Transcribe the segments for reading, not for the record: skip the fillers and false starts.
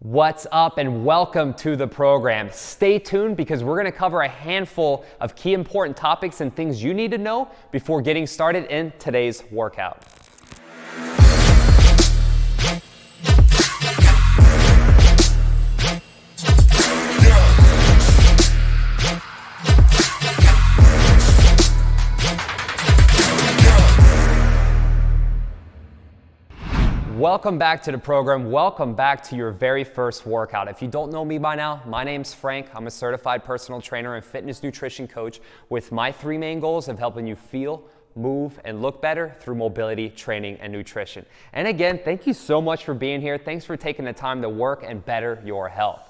What's up and welcome to the program. Stay tuned because we're going to cover a handful of key important topics and things you need to know before getting started in today's workout. Welcome back to the program. Welcome back to your very first workout. If you don't know me by now, my name's Frank. I'm a certified personal trainer and fitness nutrition coach with my three main goals of helping you feel, move, and look better through mobility, training, and nutrition. And again, thank you so much for being here. Thanks for taking the time to work and better your health.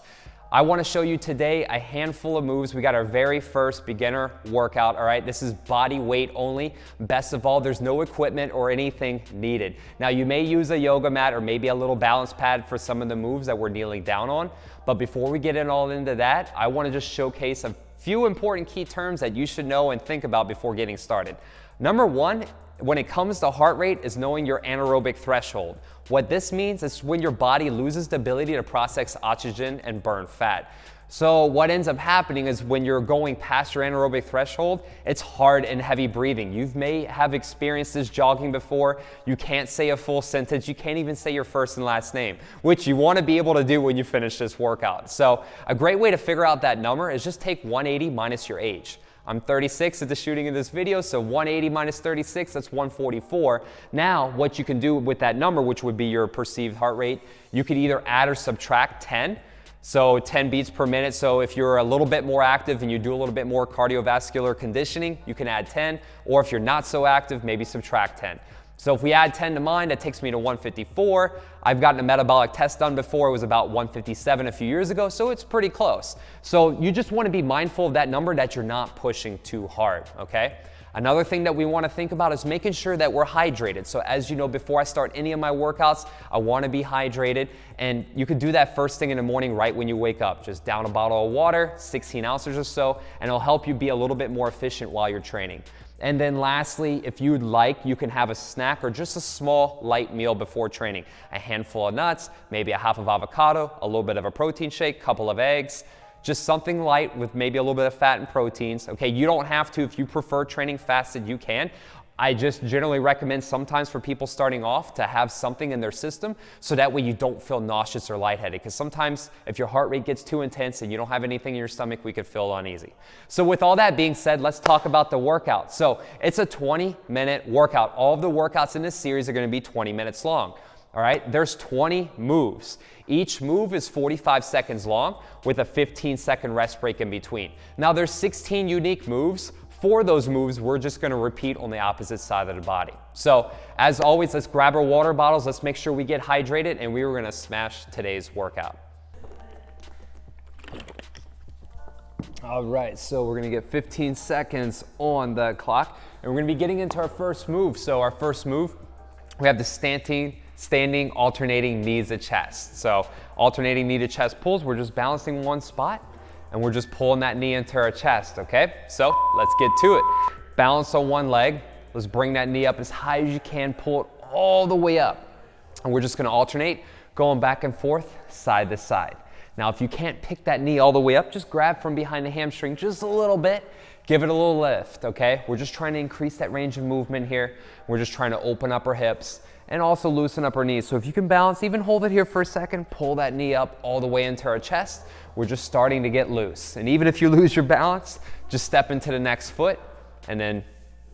I want to show you today a handful of moves. We got our very first beginner workout, all right? This is body weight only. Best of all, there's no equipment or anything needed. Now, you may use a yoga mat or maybe a little balance pad for some of the moves that we're kneeling down on. But before we get all into that, I want to just showcase a few important key terms that you should know and think about before getting started. Number one, when it comes to heart rate, is knowing your anaerobic threshold. What this means is when your body loses the ability to process oxygen and burn fat. So what ends up happening is when you're going past your anaerobic threshold, it's hard and heavy breathing. You may have experienced this jogging before. You can't say a full sentence. You can't even say your first and last name, which you want to be able to do when you finish this workout. So a great way to figure out that number is just take 180 minus your age. I'm 36 at the shooting of this video, so 180 minus 36, that's 144. Now, what you can do with that number, which would be your perceived heart rate, you could either add or subtract 10. So 10 beats per minute. So if you're a little bit more active and you do a little bit more cardiovascular conditioning, you can add 10. Or if you're not so active, maybe subtract 10. So if we add 10 to mine, that takes me to 154. I've gotten a metabolic test done before. It was about 157 a few years ago, so it's pretty close. So you just want to be mindful of that number, that you're not pushing too hard, okay? Another thing that we want to think about is making sure that we're hydrated. So as you know, before I start any of my workouts, I want to be hydrated. And you could do that first thing in the morning right when you wake up. Just down a bottle of water, 16 ounces or so, and it'll help you be a little bit more efficient while you're training. And then lastly, if you'd like, you can have a snack or just a small light meal before training. A handful of nuts, maybe a half of avocado, a little bit of a protein shake, couple of eggs, just something light with maybe a little bit of fat and proteins. Okay, you don't have to. If you prefer training fasted, you can. I just generally recommend sometimes for people starting off to have something in their system so that way you don't feel nauseous or lightheaded, because sometimes if your heart rate gets too intense and you don't have anything in your stomach, we could feel uneasy. So with all that being said, let's talk about the workout. So it's a 20-minute workout. All of the workouts in this series are going to be 20 minutes long. All right, there's 20 moves. Each move is 45 seconds long with a 15-second rest break in between. Now there's 16 unique moves. For those moves, we're just going to repeat on the opposite side of the body. So as always, let's grab our water bottles. Let's make sure we get hydrated, and we are going to smash today's workout. All right, so we're going to get 15 seconds on the clock, and we're going to be getting into our first move. So our first move, we have the standing alternating knee to chest. So alternating knee to chest pulls, we're just balancing one spot and we're just pulling that knee into our chest, okay? So let's get to it. Balance on one leg. Let's bring that knee up as high as you can, pull it all the way up. And we're just gonna alternate, going back and forth, side to side. Now, if you can't pick that knee all the way up, just grab from behind the hamstring just a little bit, give it a little lift, okay? We're just trying to increase that range of movement here. We're just trying to open up our hips and also loosen up our knees. So if you can balance, even hold it here for a second, pull that knee up all the way into our chest. We're just starting to get loose. And even if you lose your balance, just step into the next foot and then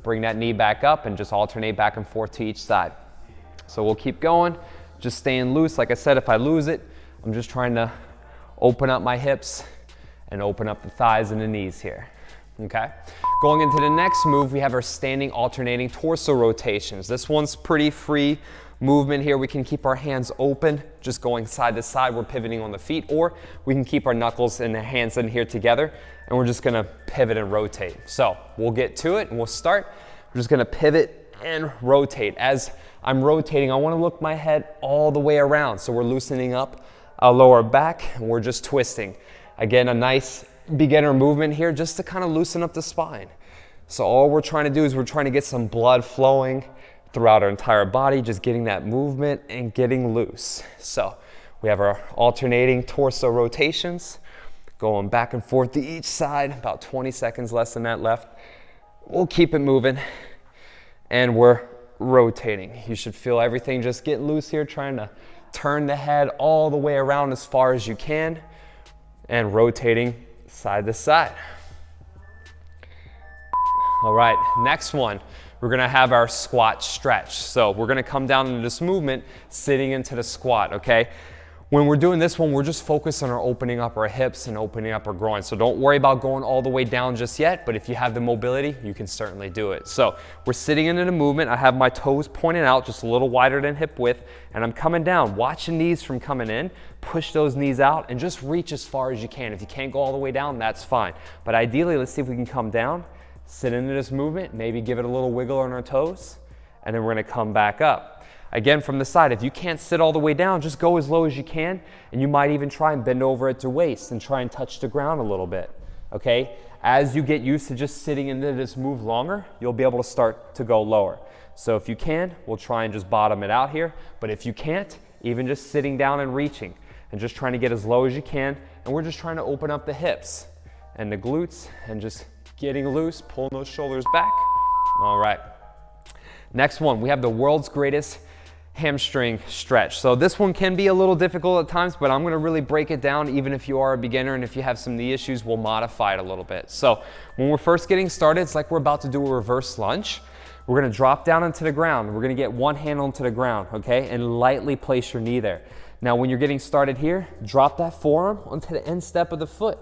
bring that knee back up and just alternate back and forth to each side. So we'll keep going, just staying loose. Like I said, if I lose it, I'm just trying to open up my hips and open up the thighs and the knees here. Okay, going into the next move, we have our standing alternating torso rotations. This one's pretty free movement here. We can keep our hands open, just going side to side. We're pivoting on the feet, or we can keep our knuckles and the hands in here together, and we're just gonna pivot and rotate. So we'll get to it and we'll start. We're just gonna pivot and rotate. As I'm rotating, I wanna look my head all the way around. So we're loosening up our lower back and we're just twisting. Again, a nice beginner movement here just to kind of loosen up the spine. So all we're trying to do is we're trying to get some blood flowing throughout our entire body, just getting that movement and getting loose. So We have our alternating torso rotations, going back and forth to each side, about 20 seconds less than that left. We'll keep it moving, and we're rotating. You should feel everything just get loose here, trying to turn the head all the way around as far as you can, and rotating side to side. All right, next one, we're gonna have our squat stretch. So we're gonna come down into this movement, sitting into the squat, okay? When we're doing this one, we're just focused on our opening up our hips and opening up our groin. So don't worry about going all the way down just yet, but if you have the mobility, you can certainly do it. So we're sitting into the movement. I have my toes pointing out just a little wider than hip width, and I'm coming down. Watch the knees from coming in, push those knees out, and just reach as far as you can. If you can't go all the way down, that's fine. But ideally, let's see if we can come down, sit into this movement, maybe give it a little wiggle on our toes, and then we're gonna come back up. Again, from the side, if you can't sit all the way down, just go as low as you can, and you might even try and bend over at your waist and try and touch the ground a little bit, okay? As you get used to just sitting into this move longer, you'll be able to start to go lower. So if you can, we'll try and just bottom it out here, but if you can't, even just sitting down and reaching, and just trying to get as low as you can, and we're just trying to open up the hips and the glutes, and just getting loose, pulling those shoulders back. All right. Next one, we have the world's greatest hamstring stretch. So this one can be a little difficult at times, but I'm gonna really break it down even if you are a beginner, and if you have some knee issues, we'll modify it a little bit. So when we're first getting started, it's like we're about to do a reverse lunge. We're gonna drop down into the ground. We're gonna get one hand onto the ground, okay? And lightly place your knee there. Now when you're getting started here, drop that forearm onto the end step of the foot.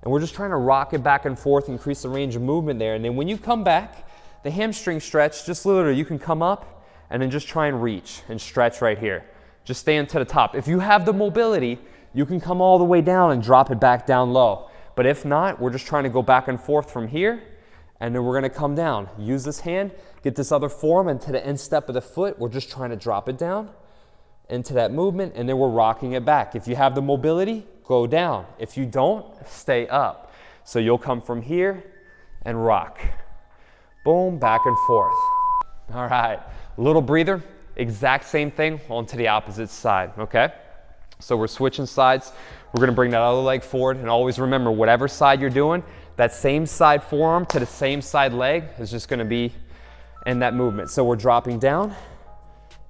And we're just trying to rock it back and forth, increase the range of movement there. And then when you come back, the hamstring stretch, just literally you can come up and then just try and reach and stretch right here. Just stay into the top. If you have the mobility, you can come all the way down and drop it back down low. But if not, we're just trying to go back and forth from here, and then we're gonna come down. Use this hand, get this other forearm into the end step of the foot. We're just trying to drop it down into that movement, and then we're rocking it back. If you have the mobility, go down. If you don't, stay up. So you'll come from here and rock. Boom, back and forth. All right. Little breather, exact same thing onto the opposite side, okay? So we're switching sides. We're gonna bring that other leg forward, and always remember, whatever side you're doing, that same side forearm to the same side leg is just gonna be in that movement. So we're dropping down,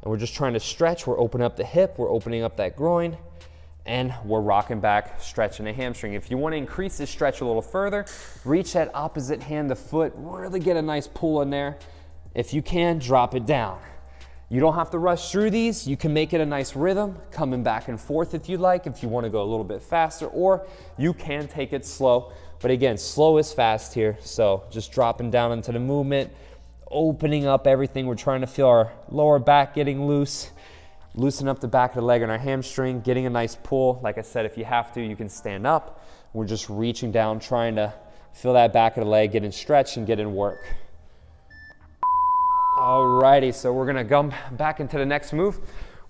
and we're just trying to stretch. We're opening up the hip, we're opening up that groin, and we're rocking back, stretching the hamstring. If you wanna increase this stretch a little further, reach that opposite hand to foot, really get a nice pull in there. If you can, drop it down. You don't have to rush through these. You can make it a nice rhythm, coming back and forth if you like, if you want to go a little bit faster, or you can take it slow. But again, slow is fast here. So just dropping down into the movement, opening up everything. We're trying to feel our lower back getting loose, loosen up the back of the leg and our hamstring, getting a nice pull. Like I said, if you have to, you can stand up. We're just reaching down, trying to feel that back of the leg, getting stretched and getting work. Alrighty, so we're gonna come back into the next move.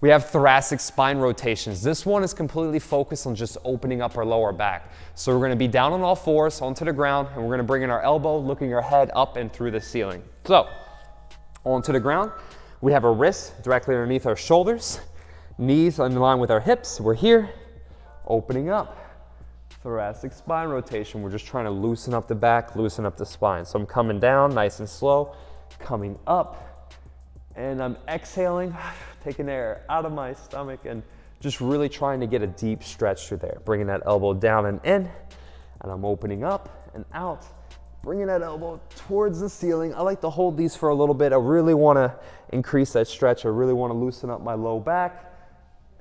We have thoracic spine rotations. This one is completely focused on just opening up our lower back. So we're gonna be down on all fours onto the ground, and we're gonna bring in our elbow, looking our head up and through the ceiling. So, onto the ground. We have our wrists directly underneath our shoulders, knees in line with our hips. We're here, opening up. Thoracic spine rotation. We're just trying to loosen up the back, loosen up the spine. So I'm coming down nice and slow, coming up, and I'm exhaling, taking air out of my stomach, and just really trying to get a deep stretch through there. Bringing that elbow down and in, and I'm opening up and out, bringing that elbow towards the ceiling. I like to hold these for a little bit. I really want to increase that stretch. I really want to loosen up my low back.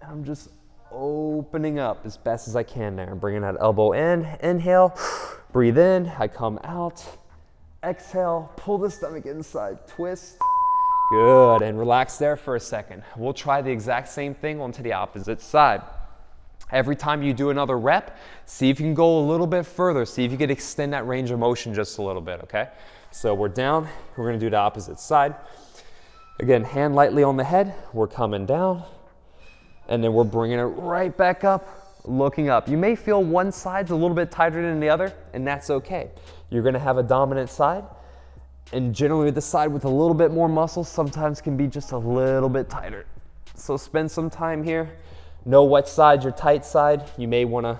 And I'm just opening up as best as I can there. I'm bringing that elbow in, inhale, breathe in, I come out, exhale, pull the stomach inside, twist. Good, and relax there for a second. We'll try the exact same thing onto the opposite side. Every time you do another rep, see if you can go a little bit further. See if you can extend that range of motion just a little bit, okay? So we're down, we're gonna do the opposite side. Again, hand lightly on the head, we're coming down, and then we're bringing it right back up, looking up. You may feel one side's a little bit tighter than the other, and that's okay. You're gonna have a dominant side, and generally the side with a little bit more muscle sometimes can be just a little bit tighter. So spend some time here, know what side's your tight side. You may want to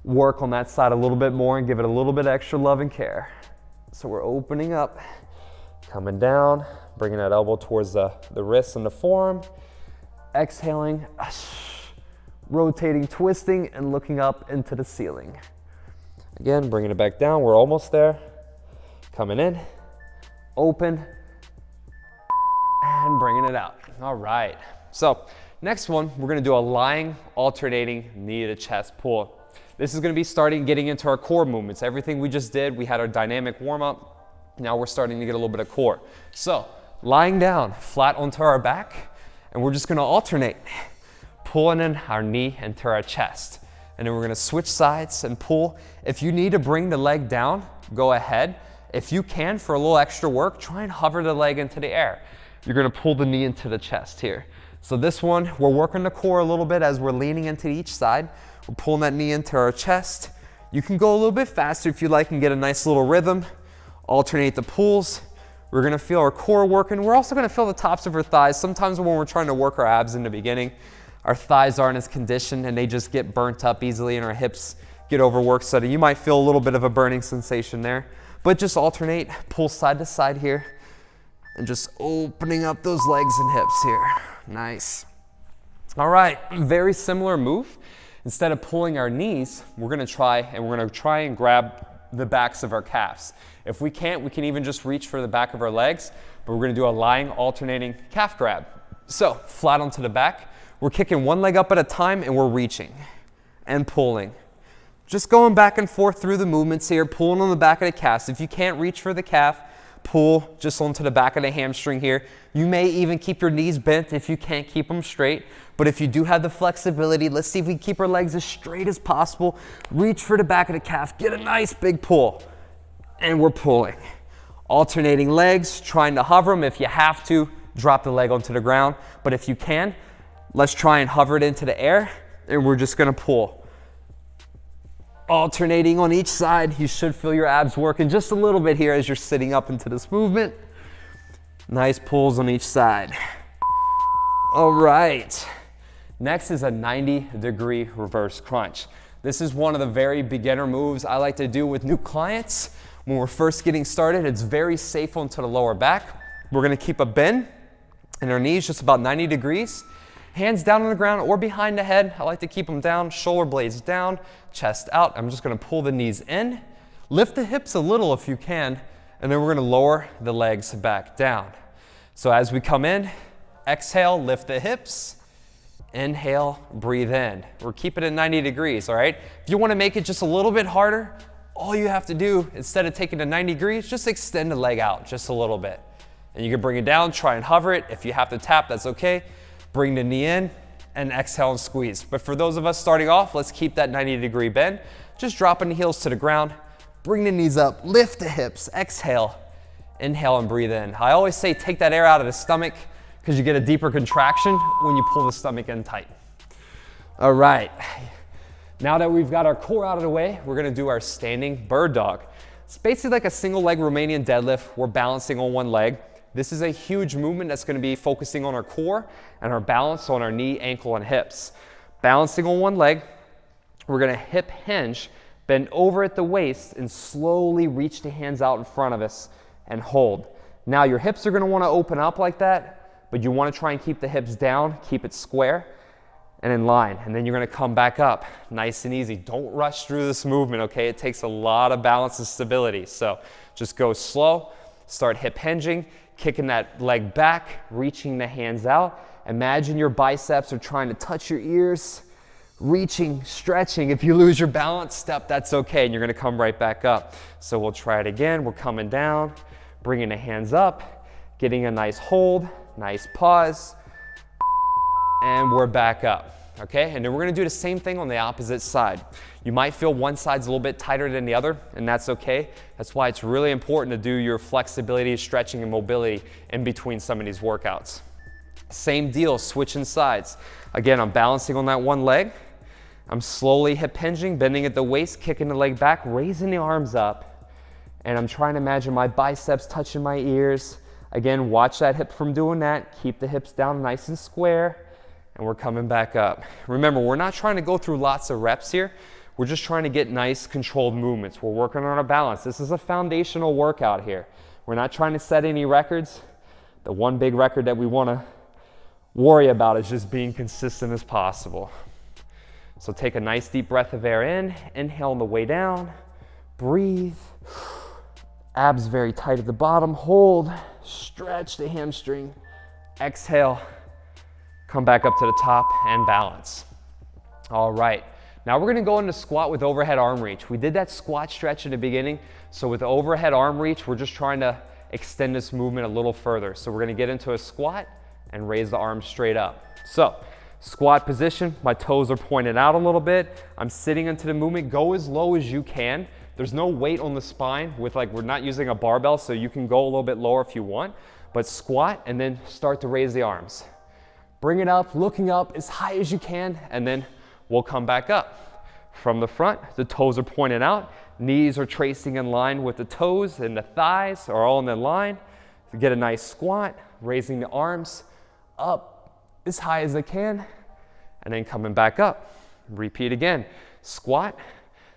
work on that side a little bit more and give it a little bit extra love and care. So we're opening up, coming down, bringing that elbow towards the wrist and the forearm, exhaling, rotating, twisting, and looking up into the ceiling. Again, bringing it back down. We're almost there. Coming in, open, and bringing it out. All right. So next one, we're going to do a lying, alternating knee to chest pull. This is going to be starting getting into our core movements. Everything we just did, we had our dynamic warm-up. Now we're starting to get a little bit of core. So lying down, flat onto our back, and we're just going to alternate, pulling in our knee into our chest. And then we're going to switch sides and pull. If you need to bring the leg down, go ahead. If you can, for a little extra work, try and hover the leg into the air. You're going to pull the knee into the chest here. So this one, we're working the core a little bit as we're leaning into each side. We're pulling that knee into our chest. You can go a little bit faster if you like and get a nice little rhythm. Alternate the pulls. We're going to feel our core working. We're also going to feel the tops of our thighs. Sometimes when we're trying to work our abs in the beginning, our thighs aren't as conditioned and they just get burnt up easily and our hips get overworked. So you might feel a little bit of a burning sensation there. But just alternate, pull side to side here, and just opening up those legs and hips here. Nice. All right, very similar move. Instead of pulling our knees, we're gonna try and grab the backs of our calves. If we can't, we can even just reach for the back of our legs, but we're gonna do a lying alternating calf grab. So flat onto the back, we're kicking one leg up at a time and we're reaching and pulling. Just going back and forth through the movements here, pulling on the back of the calves. If you can't reach for the calf, pull just onto the back of the hamstring here. You may even keep your knees bent if you can't keep them straight. But if you do have the flexibility, let's see if we can keep our legs as straight as possible. Reach for the back of the calf, get a nice big pull. And we're pulling. Alternating legs, trying to hover them. If you have to, drop the leg onto the ground. But if you can, let's try and hover it into the air, and we're just gonna pull. Alternating on each side. You should feel your abs working just a little bit here as you're sitting up into this movement. Nice pulls on each side. All right. Next is a 90-degree reverse crunch. This is one of the very beginner moves I like to do with new clients. When we're first getting started, it's very safe onto the lower back. We're gonna keep a bend in our knees just about 90 degrees. Hands down on the ground or behind the head. I like to keep them down, shoulder blades down, chest out. I'm just gonna pull the knees in, lift the hips a little if you can, and then we're gonna lower the legs back down. So as we come in, exhale, lift the hips, inhale, breathe in. We're keeping it 90 degrees, all right? If you wanna make it just a little bit harder, all you have to do, instead of taking it 90 degrees, just extend the leg out just a little bit. And you can bring it down, try and hover it. If you have to tap, that's okay. Bring the knee in and exhale and squeeze. But for those of us starting off, let's keep that 90-degree bend. Just dropping the heels to the ground. Bring the knees up, lift the hips, exhale, inhale and breathe in. I always say take that air out of the stomach because you get a deeper contraction when you pull the stomach in tight. All right. Now that we've got our core out of the way, we're gonna do our standing bird dog. It's basically like a single leg Romanian deadlift. We're balancing on one leg. This is a huge movement that's going to be focusing on our core and our balance on our knee, ankle, and hips. Balancing on one leg, we're going to hip hinge, bend over at the waist, and slowly reach the hands out in front of us and hold. Now your hips are going to want to open up like that, but you want to try and keep the hips down, keep it square and in line. And then you're going to come back up nice and easy. Don't rush through this movement, okay? It takes a lot of balance and stability. So just go slow, start hip hinging, kicking that leg back, reaching the hands out. Imagine your biceps are trying to touch your ears, reaching, stretching. If you lose your balance step, that's okay, and you're gonna come right back up. So we'll try it again. We're coming down, bringing the hands up, getting a nice hold, nice pause, and we're back up. Okay, and then we're gonna do the same thing on the opposite side. You might feel one side's a little bit tighter than the other, and that's okay. That's why it's really important to do your flexibility, stretching, and mobility in between some of these workouts. Same deal, switching sides. Again, I'm balancing on that one leg. I'm slowly hip hinging, bending at the waist, kicking the leg back, raising the arms up, and I'm trying to imagine my biceps touching my ears. Again, watch that hip from doing that. Keep the hips down nice and square. and we're coming back up. Remember, we're not trying to go through lots of reps here. We're just trying to get nice controlled movements. We're working on our balance. This is a foundational workout here. We're not trying to set any records. The one big record that we want to worry about is just being consistent as possible. So take a nice deep breath of air in, inhale on the way down, breathe, abs very tight at the bottom, hold, stretch the hamstring, exhale, come back up to the top and balance. All right, now we're gonna go into squat with overhead arm reach. We did that squat stretch in the beginning, so with the overhead arm reach, we're just trying to extend this movement a little further. So we're gonna get into a squat and raise the arms straight up. So, squat position, my toes are pointed out a little bit. I'm sitting into the movement. Go as low as you can. There's no weight on the spine we're not using a barbell, so you can go a little bit lower if you want. But squat and then start to raise the arms. Bring it up, looking up as high as you can, and then we'll come back up. From the front, the toes are pointed out. Knees are tracing in line with the toes, and the thighs are all in the line. Get a nice squat, raising the arms up as high as I can, and then coming back up. Repeat again. Squat,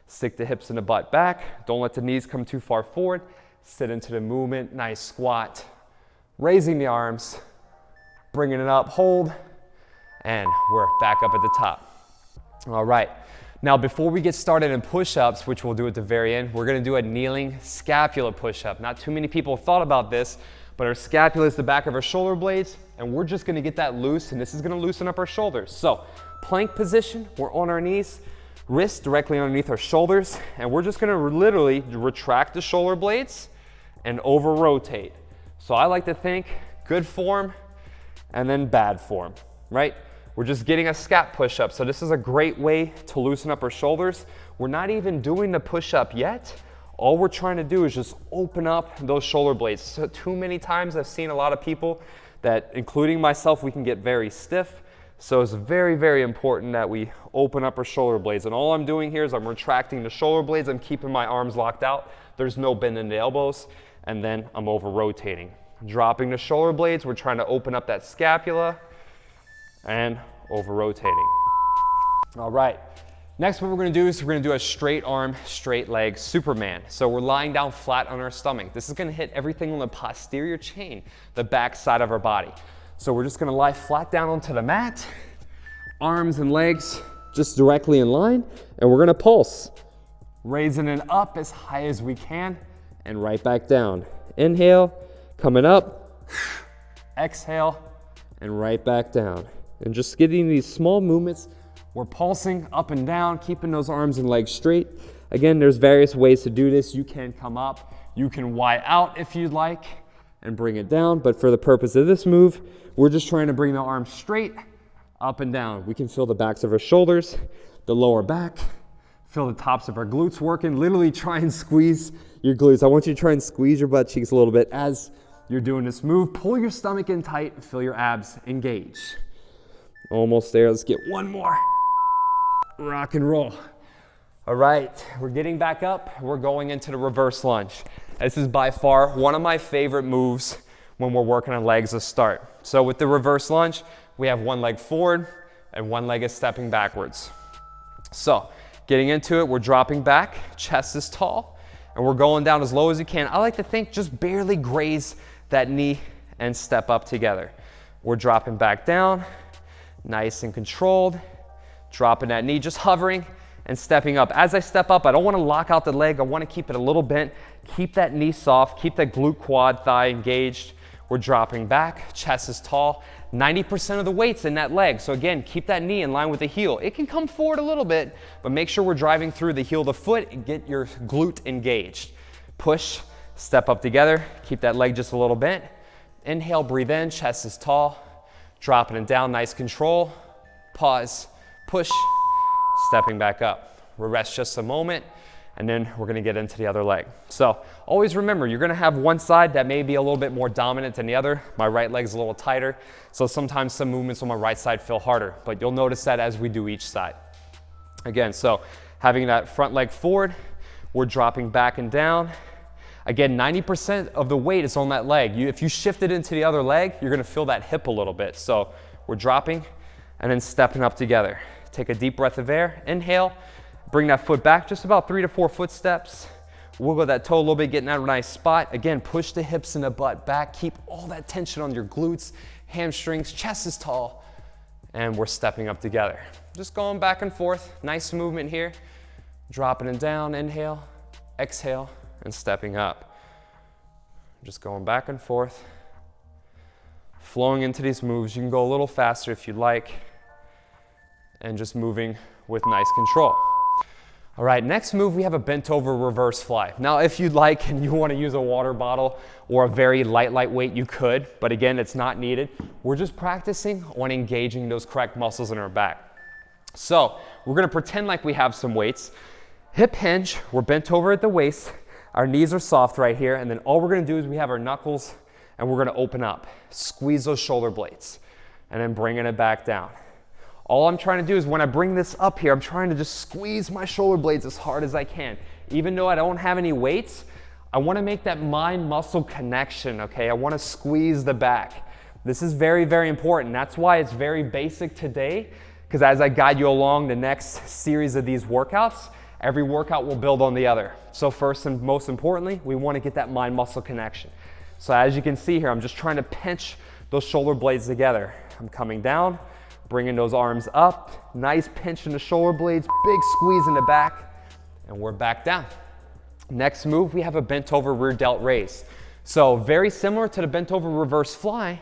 stick the hips and the butt back. Don't let the knees come too far forward. Sit into the movement, nice squat. Raising the arms, bringing it up, hold, and we're back up at the top. All right, now before we get started in push-ups, which we'll do at the very end, we're gonna do a kneeling scapula push-up. Not too many people have thought about this, but our scapula is the back of our shoulder blades, and we're just gonna get that loose, and this is gonna loosen up our shoulders. So, plank position, we're on our knees, wrists directly underneath our shoulders, and we're just gonna literally retract the shoulder blades and over rotate. So I like to think good form and then bad form, right? We're just getting a scap push-up. So this is a great way to loosen up our shoulders. We're not even doing the push-up yet. All we're trying to do is just open up those shoulder blades. So too many times I've seen a lot of people that, including myself, we can get very stiff. So it's very, very important that we open up our shoulder blades. And all I'm doing here is I'm retracting the shoulder blades. I'm keeping my arms locked out. There's no bend in the elbows. And then I'm over rotating. Dropping the shoulder blades. We're trying to open up that scapula and over rotating. All right. Next, what we're gonna do is we're gonna do a straight arm, straight leg Superman. So we're lying down flat on our stomach. This is gonna hit everything on the posterior chain, the back side of our body. So we're just gonna lie flat down onto the mat, arms and legs just directly in line, and we're gonna pulse. Raising it up as high as we can, and right back down. Inhale, coming up, exhale, and right back down. And just getting these small movements. We're pulsing up and down, keeping those arms and legs straight. Again, there's various ways to do this. You can come up, you can Y out if you'd like, and bring it down. But for the purpose of this move, we're just trying to bring the arms straight, up and down. We can feel the backs of our shoulders, the lower back, feel the tops of our glutes working. Literally try and squeeze your glutes. I want you to try and squeeze your butt cheeks a little bit as you're doing this move. Pull your stomach in tight and feel your abs engage. Almost there, let's get one more. Rock and roll. All right, we're getting back up. We're going into the reverse lunge. This is by far one of my favorite moves when we're working on legs to start. So with the reverse lunge, we have one leg forward and one leg is stepping backwards. So getting into it, we're dropping back, chest is tall, and we're going down as low as you can. I like to think just barely graze that knee and step up together. We're dropping back down, nice and controlled. Dropping that knee, just hovering and stepping up. As I step up, I don't want to lock out the leg. I want to keep it a little bent. Keep that knee soft. Keep that glute quad thigh engaged. We're dropping back. Chest is tall. 90% of the weight's in that leg. So again, keep that knee in line with the heel. It can come forward a little bit, but make sure we're driving through the heel of the foot and get your glute engaged. Push, step up together. Keep that leg just a little bent. Inhale, breathe in. Chest is tall. Dropping it down, nice control. Pause. Push, stepping back up. We'll rest just a moment, and then we're gonna get into the other leg. So always remember, you're gonna have one side that may be a little bit more dominant than the other. My right leg's a little tighter, so sometimes some movements on my right side feel harder, but you'll notice that as we do each side. Again, so having that front leg forward, we're dropping back and down. Again, 90% of the weight is on that leg. If you shift it into the other leg, you're gonna feel that hip a little bit. So we're dropping and then stepping up together. Take a deep breath of air, inhale, bring that foot back just about 3 to 4 footsteps. Wiggle that toe a little bit, get in that nice spot. Again, push the hips and the butt back. Keep all that tension on your glutes, hamstrings, chest is tall, and we're stepping up together. Just going back and forth, nice movement here. Dropping it down, inhale, exhale, and stepping up. Just going back and forth, flowing into these moves. You can go a little faster if you'd like, and just moving with nice control. All right, next move, we have a bent over reverse fly. Now, if you'd like and you want to use a water bottle or a very light weight, you could, but again, it's not needed. We're just practicing on engaging those correct muscles in our back. So we're going to pretend like we have some weights. Hip hinge, we're bent over at the waist. Our knees are soft right here, and then all we're going to do is we have our knuckles and we're going to open up. Squeeze those shoulder blades and then bringing it back down. All I'm trying to do is when I bring this up here, I'm trying to just squeeze my shoulder blades as hard as I can. Even though I don't have any weights, I want to make that mind-muscle connection, okay? I want to squeeze the back. This is very, very important. That's why it's very basic today, because as I guide you along the next series of these workouts, every workout will build on the other. So first and most importantly, we want to get that mind-muscle connection. So as you can see here, I'm just trying to pinch those shoulder blades together. I'm coming down, bringing those arms up, nice pinch in the shoulder blades, big squeeze in the back, and we're back down. Next move, we have a bent over rear delt raise. So very similar to the bent over reverse fly,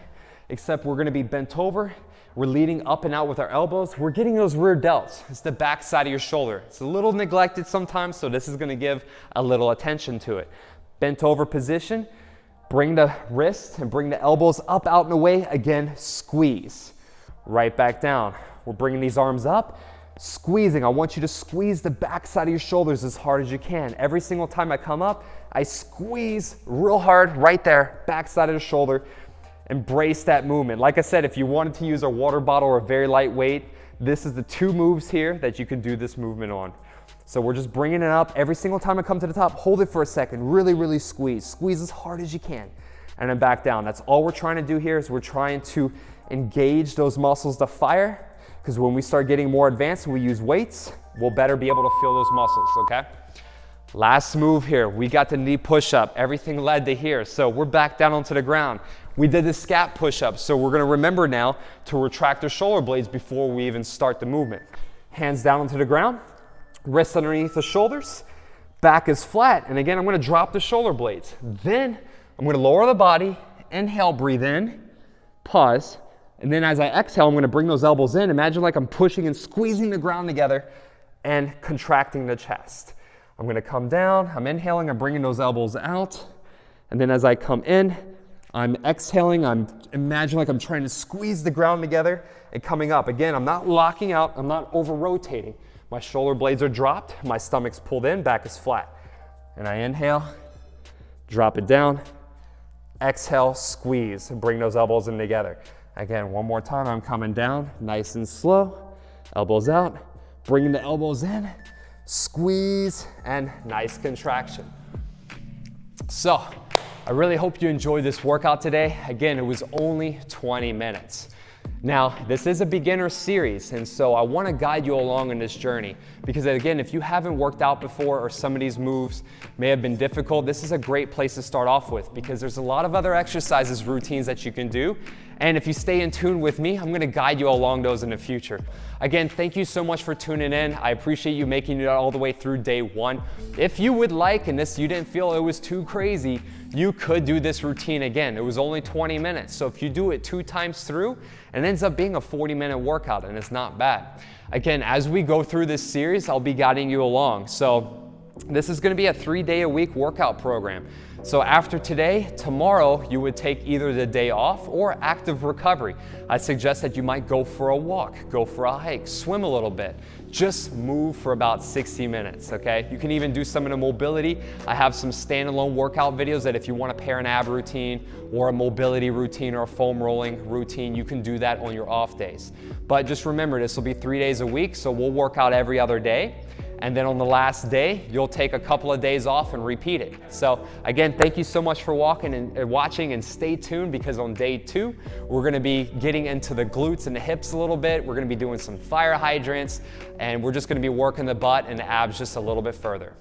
except we're gonna be bent over, we're leading up and out with our elbows, we're getting those rear delts. It's the back side of your shoulder. It's a little neglected sometimes, so this is gonna give a little attention to it. Bent over position, bring the wrist and bring the elbows up, out and away, again, squeeze. Right back down. We're bringing these arms up, squeezing. I want you to squeeze the back side of your shoulders as hard as you can. Every single time I come up, I squeeze real hard right there, back side of the shoulder. Embrace that movement. Like I said, if you wanted to use a water bottle or a very light weight, this is the 2 moves here that you can do this movement on. So we're just bringing it up. Every single time I come to the top, hold it for a second. Really, really squeeze. Squeeze as hard as you can. And then back down. That's all we're trying to do here is we're trying to engage those muscles to fire, because when we start getting more advanced and we use weights, we'll better be able to feel those muscles, okay? Last move here, we got the knee push-up. Everything led to here, so we're back down onto the ground. We did the scap push-up, so we're gonna remember now to retract the shoulder blades before we even start the movement. Hands down onto the ground, wrists underneath the shoulders, back is flat, and again, I'm gonna drop the shoulder blades. Then, I'm gonna lower the body, inhale, breathe in, pause, and then as I exhale, I'm gonna bring those elbows in. Imagine like I'm pushing and squeezing the ground together and contracting the chest. I'm gonna come down, I'm inhaling, I'm bringing those elbows out. And then as I come in, I'm exhaling, I'm imagining like I'm trying to squeeze the ground together and coming up. Again, I'm not locking out, I'm not over rotating. My shoulder blades are dropped, my stomach's pulled in, back is flat. And I inhale, drop it down, exhale, squeeze, and bring those elbows in together. Again, one more time, I'm coming down, nice and slow, elbows out, bringing the elbows in, squeeze, and nice contraction. So, I really hope you enjoyed this workout today. Again, it was only 20 minutes. Now, this is a beginner series, and so I want to guide you along in this journey because again, if you haven't worked out before or some of these moves may have been difficult, this is a great place to start off with because there's a lot of other exercises, routines that you can do. And if you stay in tune with me, I'm going to guide you along those in the future. Again, thank you so much for tuning in. I appreciate you making it all the way through day 1. If you would like, and you didn't feel it was too crazy, you could do this routine again. It was only 20 minutes. So if you do it 2 times through, it ends up being a 40-minute workout, and it's not bad. Again, as we go through this series, I'll be guiding you along. So this is going to be a 3-day-a-week workout program. So after today, tomorrow, you would take either the day off or active recovery. I suggest that you might go for a walk, go for a hike, swim a little bit. Just move for about 60 minutes, okay? You can even do some of the mobility. I have some standalone workout videos that if you want to pair an ab routine or a mobility routine or a foam rolling routine, you can do that on your off days. But just remember, this will be 3 days a week, so we'll work out every other day. And then on the last day, you'll take a couple of days off and repeat it. So again, thank you so much for watching and stay tuned, because on day 2, we're gonna be getting into the glutes and the hips a little bit. We're gonna be doing some fire hydrants, and we're just gonna be working the butt and the abs just a little bit further.